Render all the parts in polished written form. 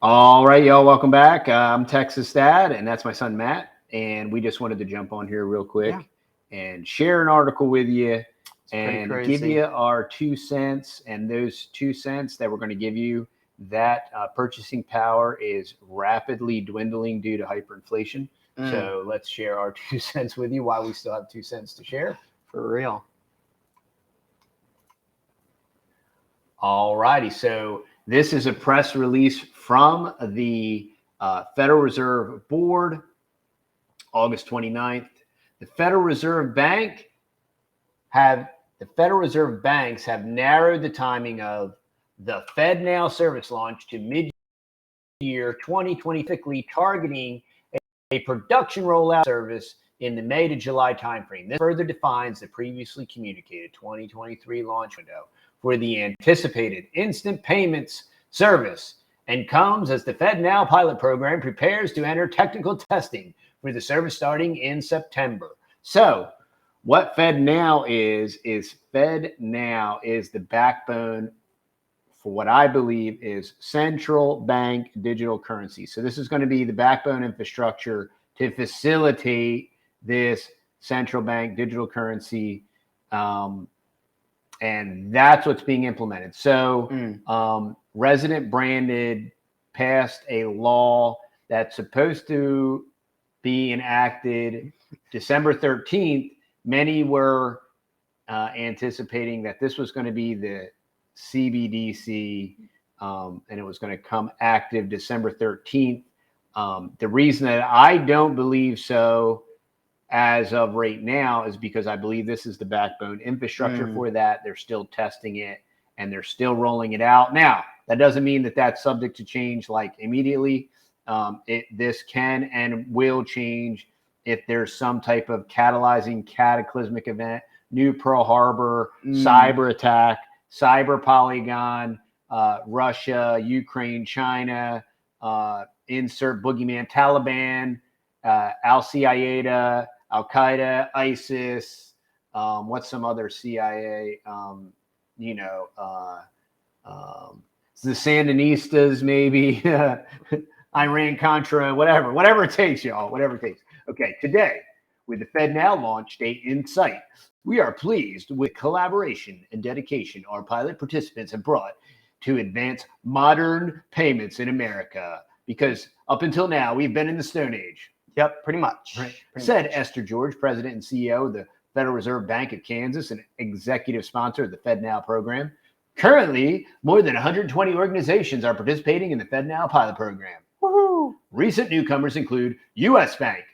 All right, y'all, welcome back. I'm Texas Dad, and that's my son Matt. And we just wanted to jump on here real quick and share an article with you and give you our 2 cents. And those 2 cents that we're going to give you, that purchasing power is rapidly dwindling due to hyperinflation. So let's share our 2 cents with you while we still have 2 cents to share. For real. All righty. So this is a press release from the Federal Reserve Board, August 29th. The Federal Reserve Banks have narrowed the timing of the FedNow service launch to mid-year 2020, targeting a production rollout service in the May to July timeframe. This further defines the previously communicated 2023 launch window for the anticipated instant payments service, and comes as the FedNow pilot program prepares to enter technical testing for the service starting in September. So what FedNow is FedNow is the backbone for what I believe is central bank digital currency. So this is going to be the backbone infrastructure to facilitate this central bank digital currency. And that's what's being implemented. So Resident Branded passed a law that's supposed to be enacted December 13th. Many were anticipating that this was going to be the CBDC, and it was going to come active December 13th. The reason that I don't believe so as of right now is because I believe this is the backbone infrastructure for that. They're still testing it and they're still rolling it out. Now, that doesn't mean that that's subject to change like immediately. This can and will change if there's some type of catalyzing cataclysmic event, new Pearl Harbor, cyber attack, cyber Polygon, Russia, Ukraine, China, insert boogeyman, Taliban, Al-Qaeda, Al-Qaeda, ISIS, what's some other CIA, the Sandinistas, maybe, Iran Contra, whatever it takes, y'all, whatever it takes. Okay, today, with the FedNow launch date in sight, we are pleased with collaboration and dedication our pilot participants have brought to advance modern payments in America. Because up until now, we've been in the Stone Age. Yep, pretty much. Right. Said Esther George, President and CEO of the Federal Reserve Bank of Kansas and executive sponsor of the FedNow program. Currently, more than 120 organizations are participating in the FedNow pilot program. Woohoo! Recent newcomers include U.S. Bank,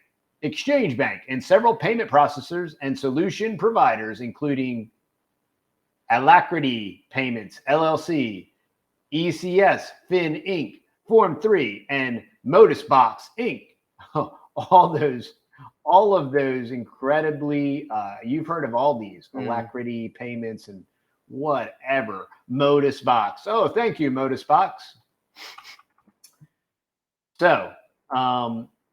Exchange Bank, and several payment processors and solution providers, including Alacrity Payments, LLC, ECS, Fin, Inc., Form 3, and Modusbox, Inc. All of those incredibly, you've heard of all these, Alacrity Payments and whatever, Modusbox. Oh, thank you, Modusbox. So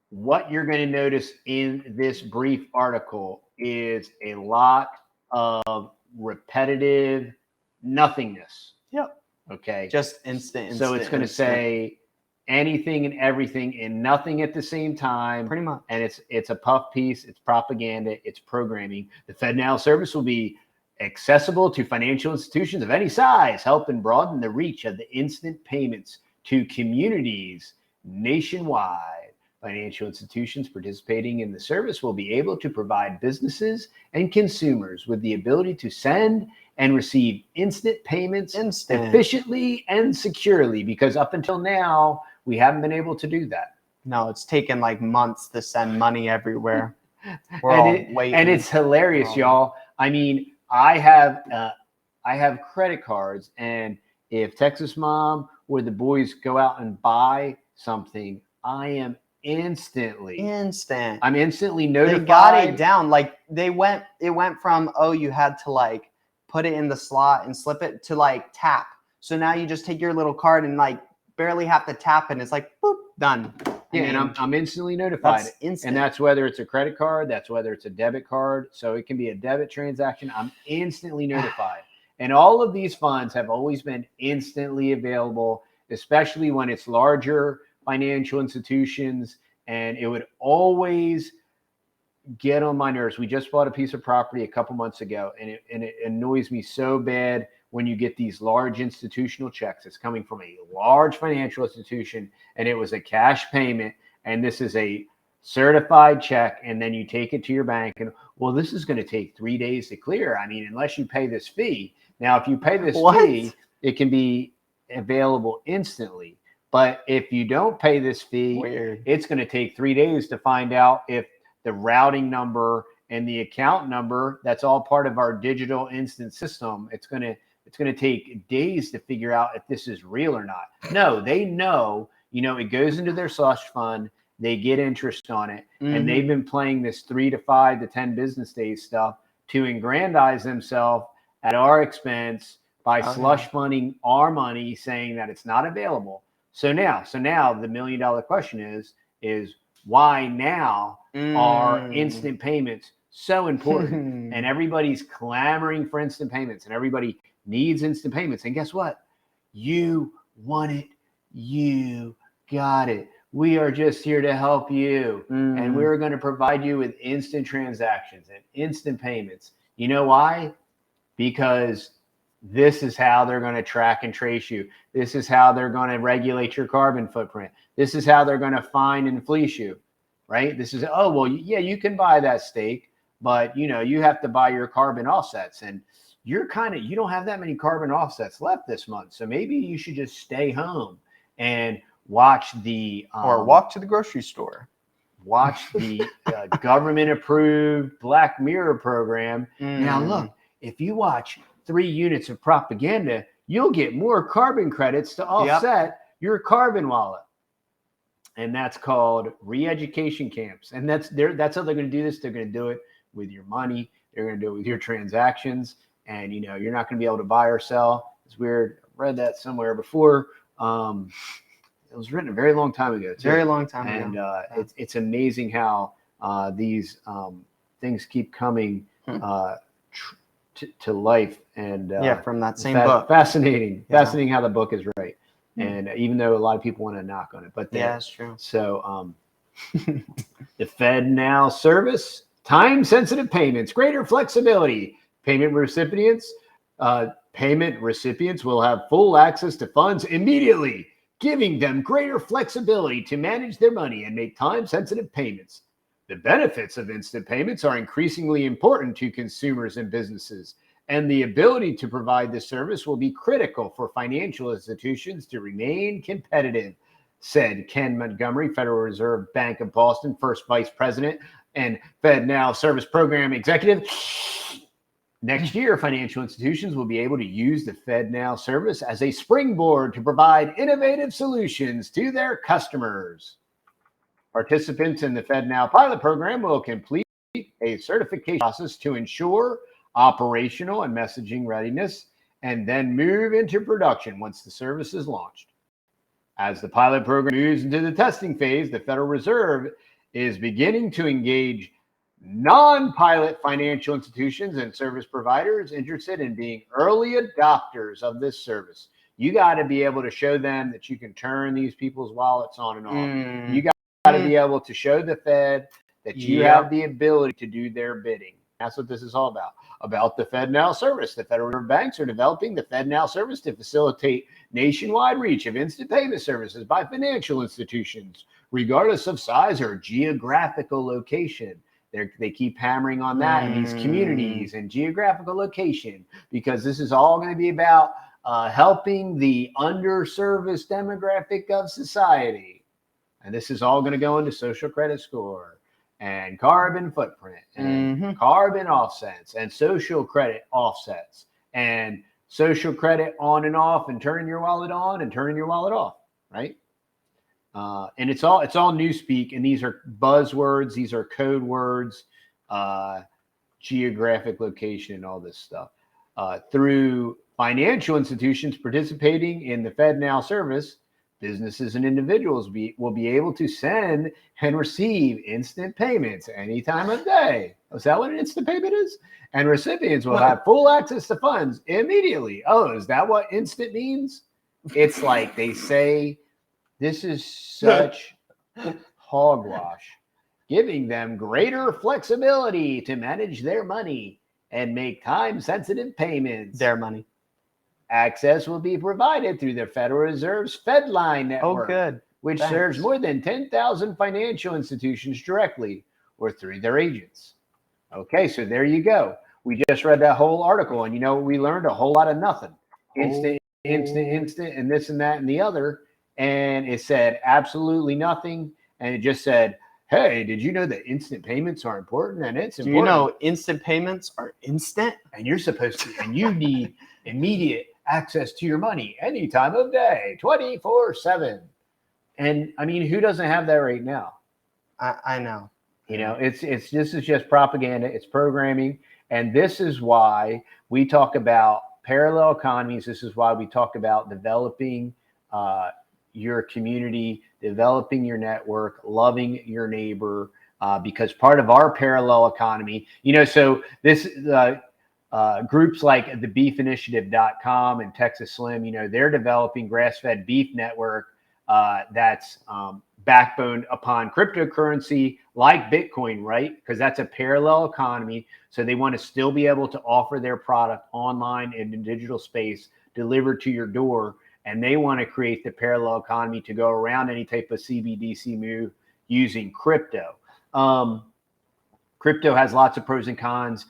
what you're going to notice in this brief article is a lot of repetitive nothingness. Yep. Okay. Just instant. So it's going to say anything and everything and nothing at the same time. Pretty much. And it's a puff piece. It's propaganda. It's programming. The FedNow service will be accessible to financial institutions of any size, helping broaden the reach of the instant payments to communities nationwide. Financial institutions participating in the service will be able to provide businesses and consumers with the ability to send and receive instant payments efficiently and securely, because up until now, we haven't been able to do that. No, it's taken like months to send money everywhere. We're all waiting. And it's hilarious, y'all. I mean, I have credit cards, and if Texas Mom or the boys go out and buy something, I am I'm instantly notified. They got it down. Like it went from, oh, you had to like put it in the slot and slip it to like tap. So now you just take your little card and like barely have to tap and it's like, boop, done. Yeah, and I'm instantly notified. That's instant. And that's whether it's a credit card, that's whether it's a debit card. So it can be a debit transaction. I'm instantly notified. And all of these funds have always been instantly available. especially when it's larger financial institutions. And it would always get on my nerves. We just bought a piece of property a couple months ago, and it annoys me so bad when you get these large institutional checks. It's coming from a large financial institution, and it was a cash payment, and this is a certified check, and then you take it to your bank, and well, this is going to take 3 days to clear. I mean, unless you pay this fee. Now, if you pay this fee, it can be available instantly. But if you don't pay this fee, it's going to take 3 days to find out if the routing number and the account number, that's all part of our digital instant system. It's going to take days to figure out if this is real or not. No, they know, it goes into their slush fund. They get interest on it. And they've been playing this 3 to 5 to 10 business days stuff to aggrandize themselves at our expense by slush funding our money, saying that it's not available. So now the $1 million question is why now are instant payments so important? And everybody's clamoring for instant payments, and everybody needs instant payments. And guess what? You want it. You got it. We are just here to help you. And we're going to provide you with instant transactions and instant payments. You know why? Because this is how they're going to track and trace you. This is how they're going to regulate your carbon footprint. This is how they're going to fine and fleece you, right? This is, oh, well, yeah, you can buy that steak, but you have to buy your carbon offsets, and you don't have that many carbon offsets left this month. So maybe you should just stay home and watch or walk to the grocery store. Watch the government approved Black Mirror program. Now look, if you watch 3 units of propaganda, you'll get more carbon credits to offset your carbon wallet. And that's called re-education camps. And that's how they're going to do this. They're going to do it with your money. They're going to do it with your transactions. And, you're not going to be able to buy or sell. It's weird. I read that somewhere before. It was written a very long time ago, too. Very long time ago. And it's amazing how these things keep coming to life. And from that same book. Fascinating how the book is right. And even though a lot of people want to knock on it, but that's true. So the FedNow service, time sensitive payments, greater flexibility. Payment recipients will have full access to funds immediately, giving them greater flexibility to manage their money and make time sensitive payments. The benefits of instant payments are increasingly important to consumers and businesses, and the ability to provide this service will be critical for financial institutions to remain competitive, said Ken Montgomery, Federal Reserve Bank of Boston, first vice president and FedNow service program executive. Next year, financial institutions will be able to use the FedNow service as a springboard to provide innovative solutions to their customers. Participants in the FedNow pilot program will complete a certification process to ensure operational and messaging readiness, and then move into production once the service is launched. As the pilot program moves into the testing phase, the Federal Reserve is beginning to engage non-pilot financial institutions and service providers interested in being early adopters of this service. You got to be able to show them that you can turn these people's wallets on and off. You got to be able to show the Fed that you have the ability to do their bidding. That's what this is all about the FedNow service. The Federal Reserve banks are developing the FedNow service to facilitate nationwide reach of instant payment services by financial institutions, regardless of size or geographical location. They keep hammering on that in these communities and geographical location, because this is all going to be about helping the underserviced demographic of society. And this is all going to go into social credit score and carbon footprint and carbon offsets and social credit offsets and social credit on and off, and turning your wallet on and turning your wallet off, right? And it's all new speak, and these are buzzwords, these are code words, geographic location, and all this stuff. Through financial institutions participating in the FedNow service, businesses and individuals will be able to send and receive instant payments any time of day. Is that what an instant payment is? And recipients will have full access to funds immediately. Oh, is that what instant means? It's like they say, this is such hogwash, giving them greater flexibility to manage their money and make time-sensitive payments. Their money. Access will be provided through the Federal Reserve's FedLine network, Oh, good. which Thanks. serves more than 10,000 financial institutions directly or through their agents. Okay, so there you go. We just read that whole article, and you know, we learned a whole lot of nothing. Instant, and this and that and the other. And it said absolutely nothing. And it just said, hey, did you know that instant payments are important? And it's important. Do you know instant payments are instant? And you're supposed to, and you need immediate access to your money any time of day, 24/7. And I mean, who doesn't have that right now? I know. You know, this is just propaganda. It's programming. And this is why we talk about parallel economies. This is why we talk about developing your community, developing your network, loving your neighbor, because part of our parallel economy, you know, so this groups like the beefinitiative.com and Texas Slim, you know, they're developing grass-fed beef network that's backbone upon cryptocurrency like Bitcoin, right? Because that's a parallel economy. So they want to still be able to offer their product online in the digital space delivered to your door. And they want to create the parallel economy to go around any type of CBDC move using crypto. Crypto has lots of pros and cons.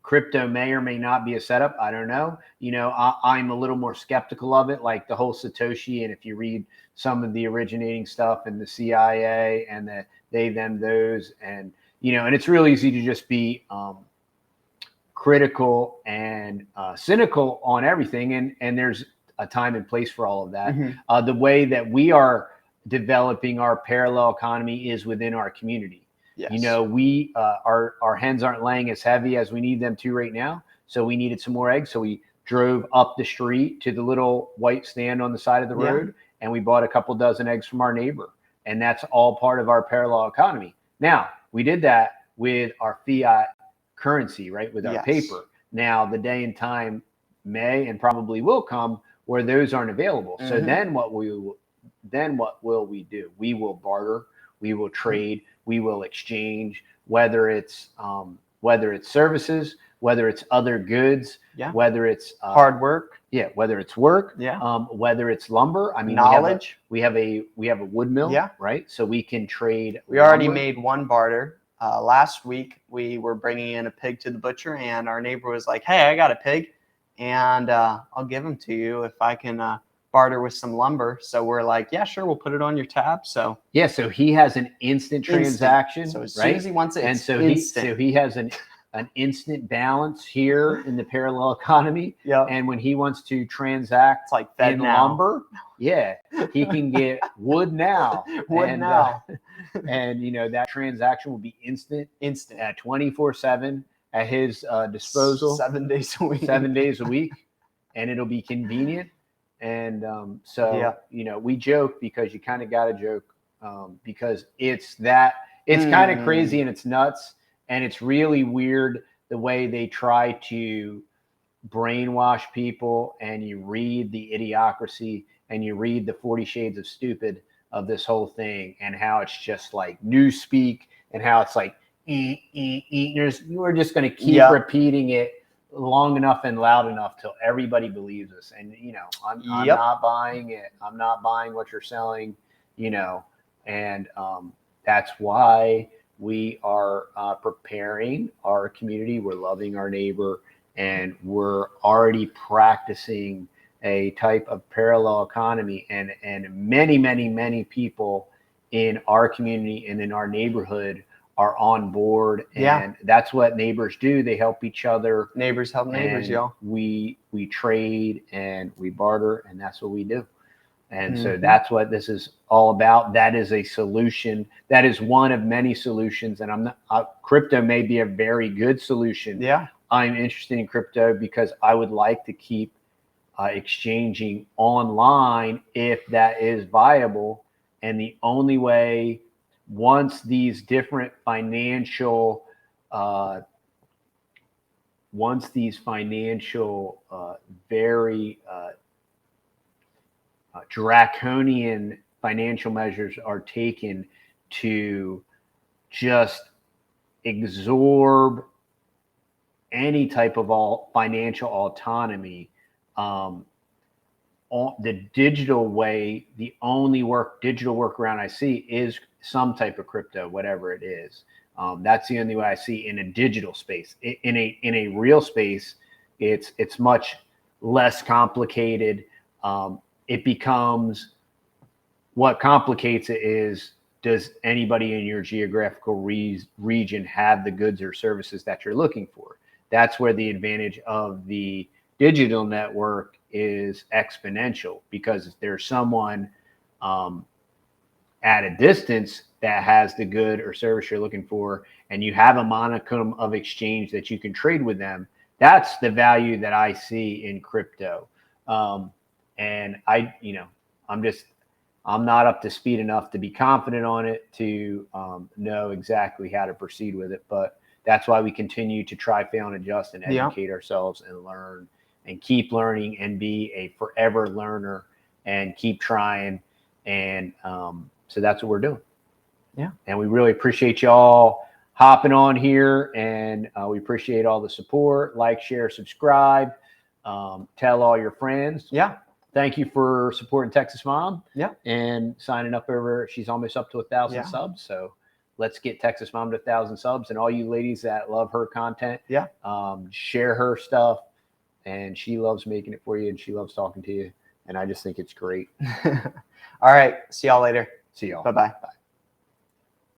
Crypto may or may not be a setup. I don't know. You know, I'm a little more skeptical of it, like the whole Satoshi. And if you read some of the originating stuff and the CIA and the they, them, those, and, you know, and it's real easy to just be critical and cynical on everything. And there's a time and place for all of that. Mm-hmm. The way that we are developing our parallel economy is within our community. Yes. You know, we our hens aren't laying as heavy as we need them to right now. So we needed some more eggs. So we drove up the street to the little white stand on the side of the road, and we bought a couple dozen eggs from our neighbor. And that's all part of our parallel economy. Now, we did that with our fiat currency, right? With our paper. Now, the day and time may and probably will come where those aren't available. Mm-hmm. So then what will we do? We will barter, we will trade, we will exchange, whether it's services, whether it's other goods, whether it's hard work, whether it's work, whether it's lumber. I mean, knowledge. We have a wood mill, right? So we can trade. We already made one barter. Last week we were bringing in a pig to the butcher, and our neighbor was like, "Hey, I got a pig, and I'll give him to you if I can barter with some lumber." So we're like, "Yeah, sure, we'll put it on your tab." So so he has an instant transaction, so as soon as he wants it, and so he has an instant balance here in the parallel economy. And when he wants to transact, it's like Fed in now. Lumber, he can get wood now. And you know, that transaction will be instant at 24/7 at his disposal, 7 days a week. 7 days a week, and it'll be convenient. And you know, we joke because you kind of got to joke because it's kind of crazy and it's nuts. And it's really weird the way they try to brainwash people, and you read the idiocracy and you read the 40 Shades of Stupid of this whole thing, and how it's just like newspeak, and how it's like, we're just going to keep repeating it long enough and loud enough till everybody believes us. And, you know, I'm not buying it. I'm not buying what you're selling, you know, and that's why we are preparing our community. We're loving our neighbor, and we're already practicing a type of parallel economy. And many, many, many people in our community and in our neighborhood are on board. And that's what neighbors do. They help each other. Neighbors help neighbors, y'all. We trade and we barter, and that's what we do. And so that's what this is all about. That is a solution. That is one of many solutions. And crypto may be a very good solution. I'm interested in crypto because I would like to keep exchanging online if that is viable. And the only way, once these different financial very draconian financial measures are taken to just absorb any type of financial autonomy. The digital way, the only digital workaround I see is some type of crypto, whatever it is. That's the only way I see in a digital space. In a real space, it's much less complicated. It becomes, what complicates it is, does anybody in your geographical region have the goods or services that you're looking for? That's where the advantage of the digital network is exponential, because there's someone at a distance that has the good or service you're looking for, and you have a modicum of exchange that you can trade with them. That's the value that I see in crypto. And I'm not up to speed enough to be confident on it to know exactly how to proceed with it. But that's why we continue to try, fail, and adjust, and educate ourselves and learn and keep learning and be a forever learner and keep trying. And so that's what we're doing. Yeah. And we really appreciate y'all hopping on here, and we appreciate all the support. Like, share, subscribe, tell all your friends. Yeah. Thank you for supporting Texas Mom. Yeah. And signing up over. She's almost up to 1,000 subs. So let's get Texas Mom to 1,000 subs. And all you ladies that love her content, share her stuff. And she loves making it for you, and she loves talking to you. And I just think it's great. All right. See y'all later. See y'all. Bye-bye. Bye.